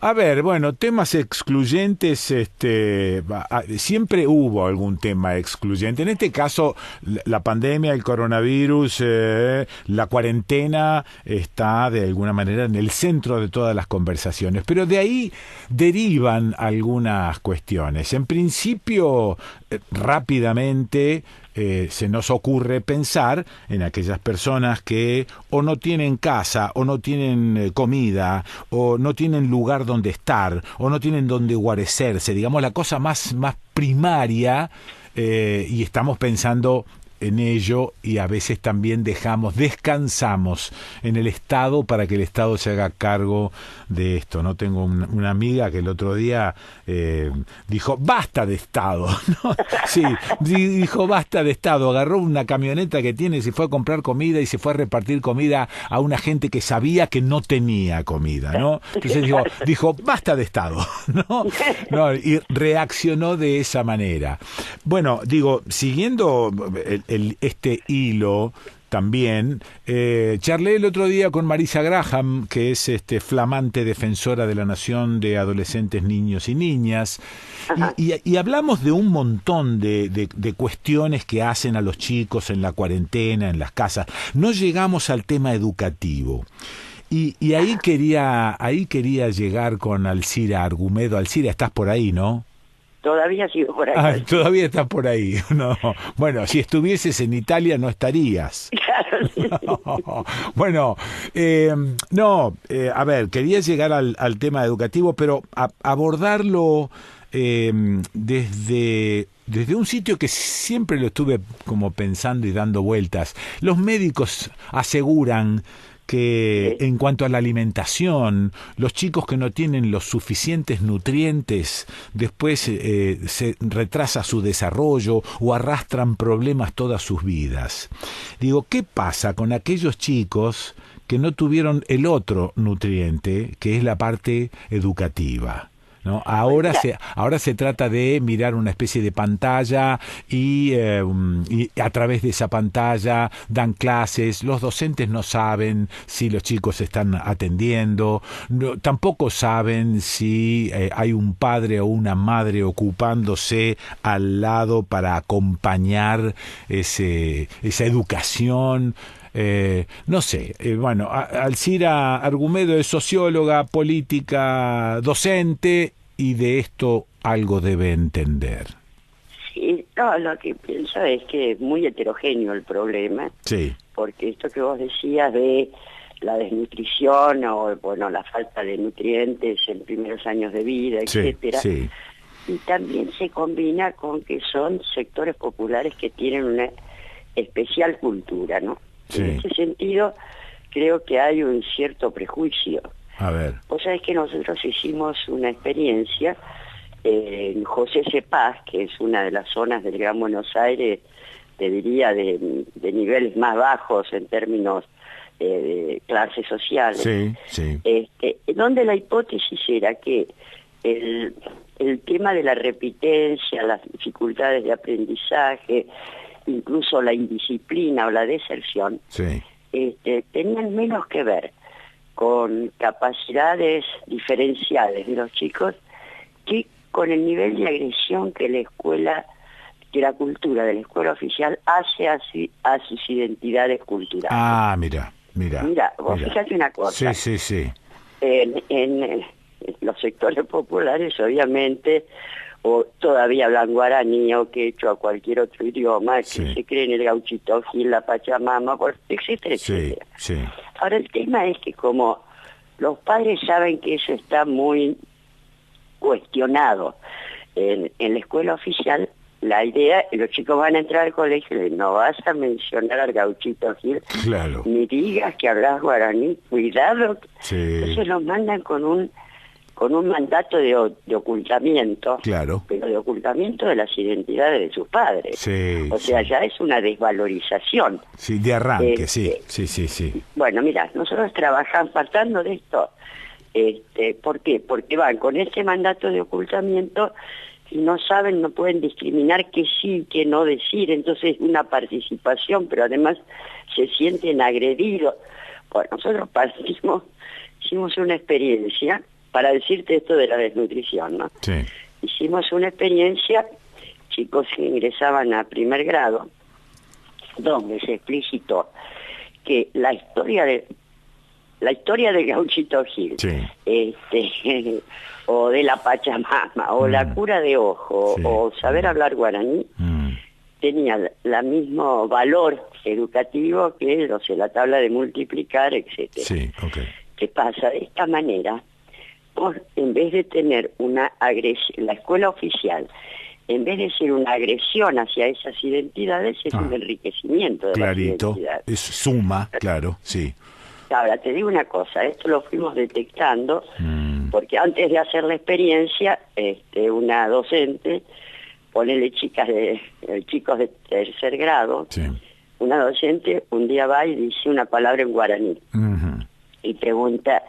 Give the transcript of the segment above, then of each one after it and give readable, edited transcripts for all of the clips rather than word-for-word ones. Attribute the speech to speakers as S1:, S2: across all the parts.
S1: A ver, bueno, temas excluyentes, siempre hubo algún tema excluyente. En este caso, la pandemia, el coronavirus, la cuarentena está de alguna manera en el centro de todas las conversaciones. Pero de ahí derivan algunas cuestiones. En principio, rápidamente se nos ocurre pensar en aquellas personas que o no tienen casa, o no tienen comida, o no tienen lugar donde estar, o no tienen donde guarecerse, digamos la cosa más primaria, y estamos pensando en ello y a veces también descansamos en el Estado para que el Estado se haga cargo de esto, ¿no? Tengo una amiga que el otro día dijo, basta de Estado, ¿no? Sí, dijo, basta de Estado, agarró una camioneta que tiene, se fue a comprar comida y se fue a repartir comida a una gente que sabía que no tenía comida, ¿no? Entonces dijo, basta de Estado, ¿no? No, y reaccionó de esa manera. Bueno, digo, siguiendo este hilo también, charlé el otro día con Marisa Graham, que es flamante defensora de la nación de adolescentes, niños y niñas, y hablamos de un montón de cuestiones que hacen a los chicos en la cuarentena, en las casas. No llegamos al tema educativo. Y ahí quería llegar con Alcira Argumedo. Alcira, estás por ahí, ¿no?
S2: Todavía sigo por ahí.
S1: Todavía estás por ahí. No. Bueno, si estuvieses en Italia no estarías.
S2: Claro, sí.
S1: No. Bueno, a ver, quería llegar al tema educativo, pero abordarlo desde un sitio que siempre lo estuve como pensando y dando vueltas. Los médicos aseguran que en cuanto a la alimentación, los chicos que no tienen los suficientes nutrientes, después se retrasa su desarrollo o arrastran problemas todas sus vidas. Digo, ¿qué pasa con aquellos chicos que no tuvieron el otro nutriente, que es la parte educativa? ¿No? Ahora se trata de mirar una especie de pantalla y a través de esa pantalla dan clases. Los docentes no saben si los chicos están atendiendo, tampoco saben si hay un padre o una madre ocupándose al lado para acompañar esa educación. No sé, bueno, Alcira Argumedo es socióloga, política, docente, y de esto algo debe entender.
S2: Sí, no, lo que pienso es que es muy heterogéneo el problema.
S1: Sí.
S2: Porque esto que vos decías de la desnutrición o, bueno, la falta de nutrientes en primeros años de vida, etcétera.
S1: Sí.
S2: Y también se combina con que son sectores populares que tienen una especial cultura, ¿no?
S1: Sí.
S2: En ese sentido, creo que hay un cierto prejuicio.
S1: A ver.
S2: Vos sabés que nosotros hicimos una experiencia en José C. Paz, que es una de las zonas del Gran Buenos Aires, te diría, de niveles más bajos en términos de clases sociales.
S1: Sí.
S2: Donde la hipótesis era que el tema de la repitencia, las dificultades de aprendizaje, incluso la indisciplina o la deserción, tenían menos que ver con capacidades diferenciales de los chicos que con el nivel de agresión que la escuela, que la cultura de la escuela oficial hace a sus identidades culturales.
S1: Ah, mira.
S2: Mira, vos fíjate una cosa.
S1: Sí.
S2: En los sectores populares, obviamente, o todavía hablan guaraní o quechua o cualquier otro idioma, que se cree en el gauchito gil, la pachamama, etcétera, etcétera.
S1: Sí.
S2: Ahora, el tema es que como los padres saben que eso está muy cuestionado en la escuela oficial, la idea, los chicos van a entrar al colegio y no vas a mencionar al gauchito gil,
S1: claro,
S2: ni digas que hablas guaraní, cuidado.
S1: Sí.
S2: Entonces los mandan con un mandato de ocultamiento,
S1: claro,
S2: pero de ocultamiento de las identidades de sus padres.
S1: Sí,
S2: o sea, ya es una desvalorización.
S1: Sí, de arranque, sí.
S2: Bueno, mira, nosotros trabajamos partando de esto. ¿Por qué? Porque van con ese mandato de ocultamiento y no saben, no pueden discriminar qué sí, qué no decir. Entonces una participación, pero además se sienten agredidos. Bueno, nosotros hicimos una experiencia para decirte esto de la desnutrición, ¿no?
S1: Sí.
S2: Hicimos una experiencia, chicos que ingresaban a primer grado, donde se explicitó que la historia de Gauchito Gil,
S1: Sí.
S2: o de la Pachamama, o la cura de ojo,
S1: Sí.
S2: o saber hablar guaraní, tenía el mismo valor educativo que, no sé, la tabla de multiplicar, etcétera.
S1: Sí, ok.
S2: ¿Qué pasa? De esta manera, en vez de tener una agresión, la escuela oficial, en vez de ser una agresión hacia esas identidades, es un enriquecimiento de
S1: Clarito,
S2: las identidades.
S1: es suma, claro, sí.
S2: Ahora, te digo una cosa, esto lo fuimos detectando, porque antes de hacer la experiencia, una docente, ponele chicos de tercer grado,
S1: Sí.
S2: una docente un día va y dice una palabra en guaraní, y pregunta,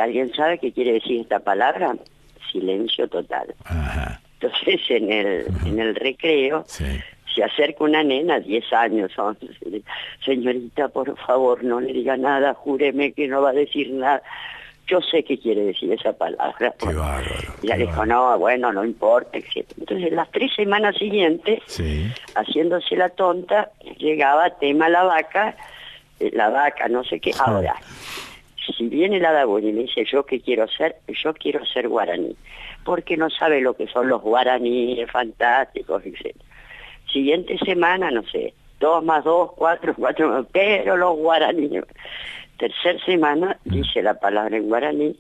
S2: ¿alguien sabe qué quiere decir esta palabra? Silencio total.
S1: Ajá.
S2: Entonces en el recreo
S1: Sí.
S2: se acerca una nena, 10 años, 11, señorita, por favor, no le diga nada, júreme que no va a decir nada. Yo sé qué quiere decir esa palabra.
S1: Qué bárbaro.
S2: Ya
S1: qué
S2: le dijo,
S1: bárbaro.
S2: no, bueno, no importa, etc. Entonces las 3 semanas siguientes,
S1: Sí.
S2: haciéndose la tonta, llegaba tema la vaca, no sé qué. Ahora, si viene la Dagüen y me dice, ¿yo qué quiero ser? Yo quiero ser guaraní, porque no sabe lo que son los guaraníes fantásticos, etc. Siguiente semana, no sé, 2 más 2, 4, 4 más, pero los guaraníes. Tercer semana, dice la palabra en guaraní,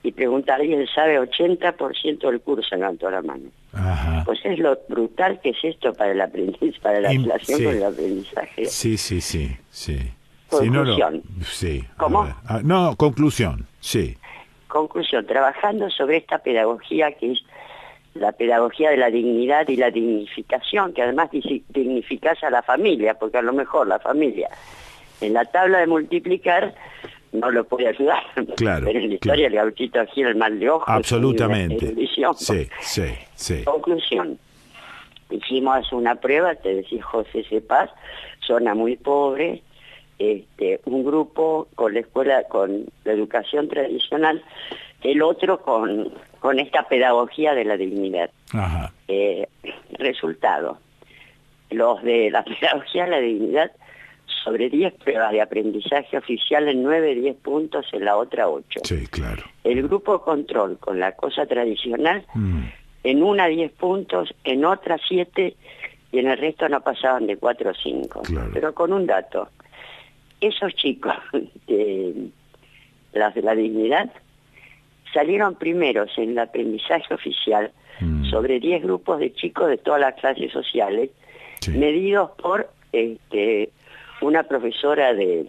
S2: y pregunta, ¿alguien sabe? 80% del curso levantó la mano.
S1: Ajá.
S2: Pues es lo brutal que es esto para el aprendizaje, para la relación
S1: Sí.
S2: con el aprendizaje.
S1: Sí, sí, sí, sí.
S2: Conclusión.
S1: Sí.
S2: ¿Cómo?
S1: A ver. No, conclusión, sí.
S2: Conclusión, trabajando sobre esta pedagogía que es la pedagogía de la dignidad y la dignificación, que además dignificás a la familia, porque a lo mejor la familia en la tabla de multiplicar no lo puede ayudar.
S1: Claro,
S2: Pero en la historia el Gauchito aquí el mal de ojo.
S1: Absolutamente.
S2: Erudición.
S1: Sí, sí, sí.
S2: Conclusión. Hicimos una prueba, te decía José Cepaz, zona muy pobre, un grupo con la escuela, con la educación tradicional, el otro con esta pedagogía de la dignidad.
S1: Ajá.
S2: Resultado, los de la pedagogía de la dignidad, sobre 10 pruebas de aprendizaje oficial, en 9, 10 puntos, en la otra 8.
S1: Sí, claro.
S2: El grupo control con la cosa tradicional, en una 10 puntos, en otra 7, y en el resto no pasaban de 4 o 5.
S1: Claro.
S2: Pero con un dato, esos chicos de la dignidad salieron primeros en el aprendizaje oficial sobre 10 grupos de chicos de todas las clases sociales,
S1: Sí.
S2: medidos por una profesora de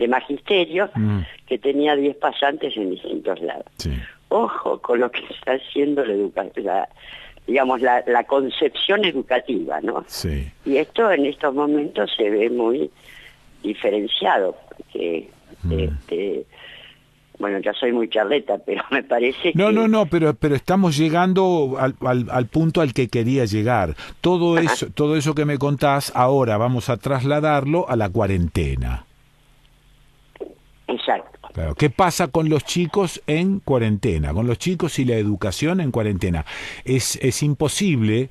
S2: magisterio que tenía 10 pasantes en distintos lados.
S1: Sí.
S2: Ojo con lo que está haciendo la concepción educativa, ¿no?
S1: Sí.
S2: Y esto en estos momentos se ve muy diferenciado, porque bueno, ya soy muy charleta, pero me parece que...
S1: No, pero estamos llegando al punto al que quería llegar. Todo eso que me contás, ahora vamos a trasladarlo a la cuarentena.
S2: Exacto.
S1: Claro. ¿Qué pasa con los chicos en cuarentena? Con los chicos y la educación en cuarentena. Es imposible,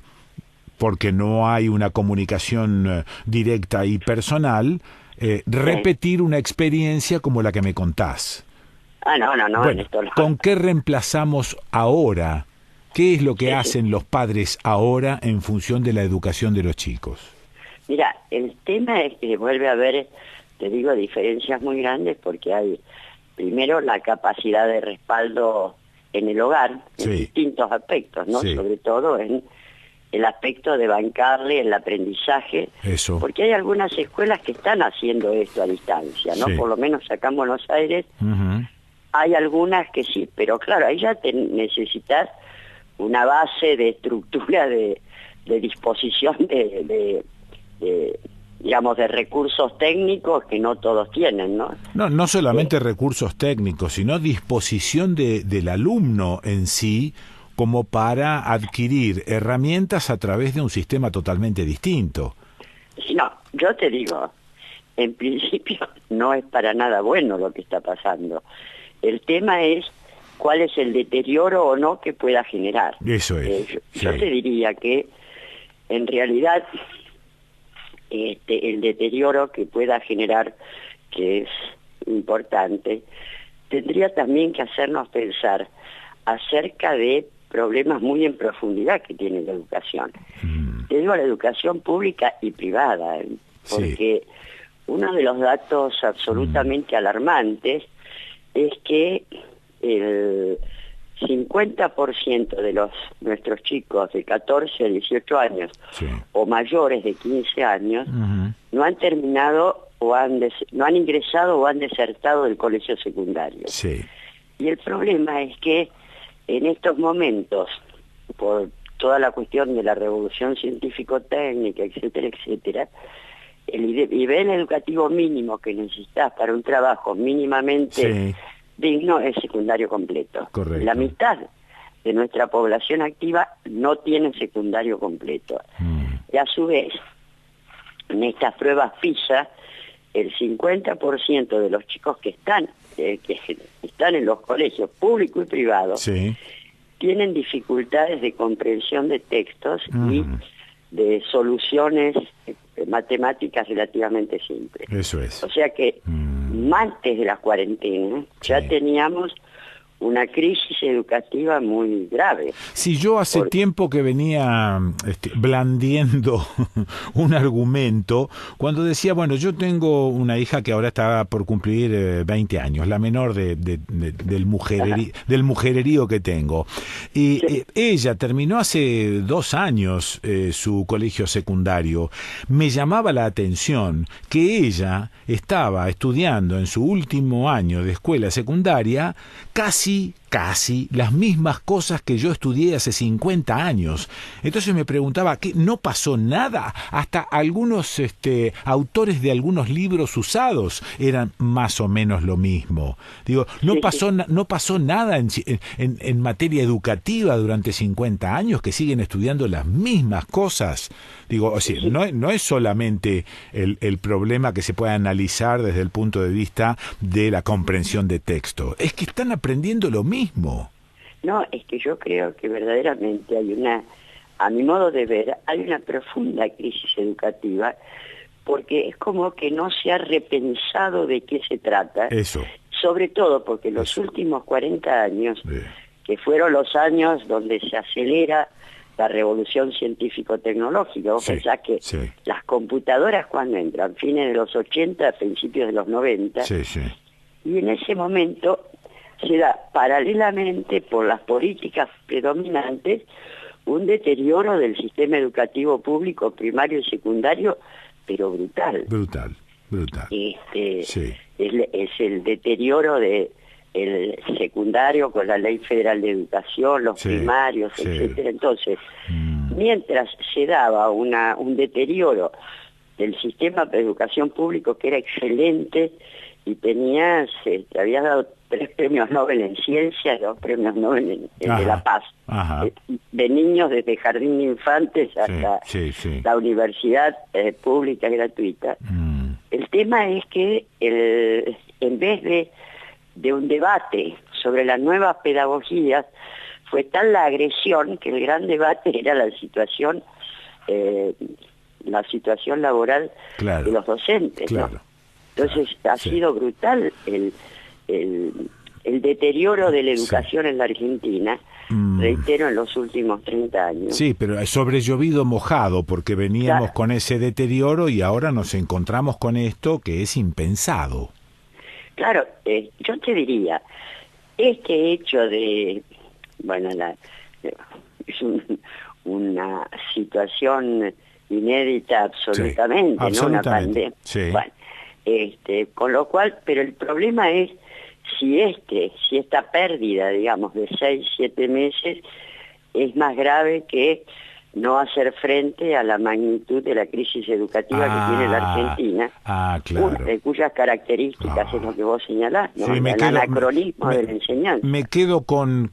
S1: porque no hay una comunicación directa y personal, repetir una experiencia como la que me contás.
S2: No,
S1: Bueno,
S2: en esto no.
S1: ¿con qué reemplazamos ahora? ¿Qué es lo que hacen los padres ahora en función de la educación de los chicos?
S2: Mira, el tema es que vuelve a haber, te digo, diferencias muy grandes, porque hay, primero, la capacidad de respaldo en el hogar, en distintos aspectos, ¿no?
S1: Sí.
S2: Sobre todo en el aspecto de bancarle el aprendizaje,
S1: Eso.
S2: porque hay algunas escuelas que están haciendo esto a distancia, ¿no?
S1: Sí.
S2: Por lo menos acá en Buenos Aires, hay algunas que sí, pero claro, ahí ya necesitas una base de estructura de disposición digamos, de recursos técnicos que no todos tienen, ¿no?
S1: No solamente recursos técnicos, sino disposición del alumno en sí, como para adquirir herramientas a través de un sistema totalmente distinto.
S2: No, yo te digo, en principio no es para nada bueno lo que está pasando. El tema es cuál es el deterioro o no que pueda generar.
S1: Eso es.
S2: Yo te diría que en realidad el deterioro que pueda generar, que es importante, tendría también que hacernos pensar acerca de problemas muy en profundidad que tiene la educación. Te digo la educación pública y privada, porque uno de los datos absolutamente alarmantes es que el 50% de nuestros chicos de 14 a 18 años o mayores de 15 años no han terminado o no han ingresado o han desertado del colegio secundario. Y el problema es que en estos momentos, por toda la cuestión de la revolución científico-técnica, etcétera, etcétera, el nivel educativo mínimo que necesitas para un trabajo mínimamente digno es secundario completo.
S1: Correcto.
S2: La mitad de nuestra población activa no tiene secundario completo. Y a su vez, en estas pruebas PISA, el 50% de los chicos que están en los colegios públicos y privados tienen dificultades de comprensión de textos y de soluciones matemáticas relativamente simples.
S1: Eso es.
S2: O sea que antes de la cuarentena ya teníamos una crisis educativa muy grave.
S1: Sí, yo hace tiempo que venía blandiendo un argumento cuando decía, bueno, yo tengo una hija que ahora está por cumplir 20 años, la menor del mujererío que tengo. Y ella terminó hace 2 años su colegio secundario. Me llamaba la atención que ella estaba estudiando en su último año de escuela secundaria casi las mismas cosas que yo estudié hace 50 años. Entonces me preguntaba, ¿qué? ¿No pasó nada? Hasta algunos autores de algunos libros usados eran más o menos lo mismo. Digo, no pasó nada en materia educativa durante 50 años, que siguen estudiando las mismas cosas. Digo, o sea, no es solamente el problema que se puede analizar desde el punto de vista de la comprensión de texto, es que están aprendiendo lo mismo.
S2: No, es que yo creo que verdaderamente a mi modo de ver, hay una profunda crisis educativa, porque es como que no se ha repensado de qué se trata.
S1: Eso.
S2: Sobre todo porque los últimos 40 años, que fueron los años donde se acelera la revolución científico-tecnológica. Vos pensás que las computadoras cuando entran, fines de los 80, principios de los 90, y en ese momento se da paralelamente por las políticas predominantes un deterioro del sistema educativo público primario y secundario, pero brutal. Brutal. Es el deterioro de el secundario con la Ley Federal de Educación, los primarios, etcétera. Entonces, mientras se daba un deterioro del sistema de educación público que era excelente y había dado 3 premios Nobel en ciencia, 2 premios Nobel de la paz, de niños desde jardín de infantes hasta la universidad pública gratuita. El tema es que en vez de un debate sobre las nuevas pedagogías, fue tal la agresión que el gran debate era la situación laboral de los docentes, ¿no? Entonces ha sido brutal el deterioro de la educación en la Argentina, reitero, en los últimos 30 años.
S1: Sí, pero es sobre llovido mojado, porque veníamos con ese deterioro y ahora nos encontramos con esto que es impensado.
S2: Claro, yo te diría, este hecho de, es una situación inédita absolutamente, ¿no? Una pandemia. Bueno, con lo cual, pero el problema es si esta pérdida, digamos, de 6, 7 meses es más grave que no hacer frente a la magnitud de la crisis educativa que tiene la Argentina,
S1: claro.
S2: Cuyas características es lo que vos señalás, ¿no?
S1: Sí,
S2: El anacronismo de la enseñanza.
S1: Me quedo con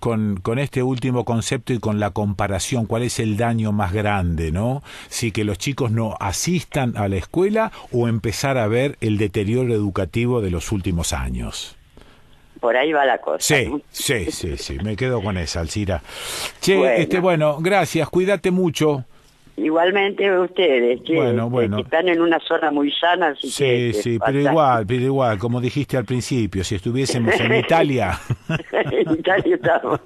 S1: este último concepto y con la comparación. ¿Cuál es el daño más grande, no? Si que los chicos no asistan a la escuela o empezar a ver el deterioro educativo de los últimos años.
S2: Por ahí va la cosa.
S1: Sí,
S2: ¿no?
S1: sí, me quedo con esa, Alcira. Che, bueno, gracias, cuídate mucho.
S2: Igualmente ustedes, che,
S1: bueno.
S2: que están en una zona muy sana, así que...
S1: Sí, pero igual, como dijiste al principio, si estuviésemos en Italia...
S2: En Italia estamos.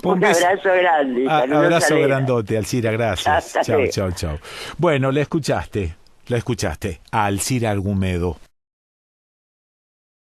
S2: Un abrazo grande.
S1: Abrazo grandote, Alcira, gracias.
S2: Chao.
S1: Chao. Bueno, la escuchaste a Alcira Argumedo.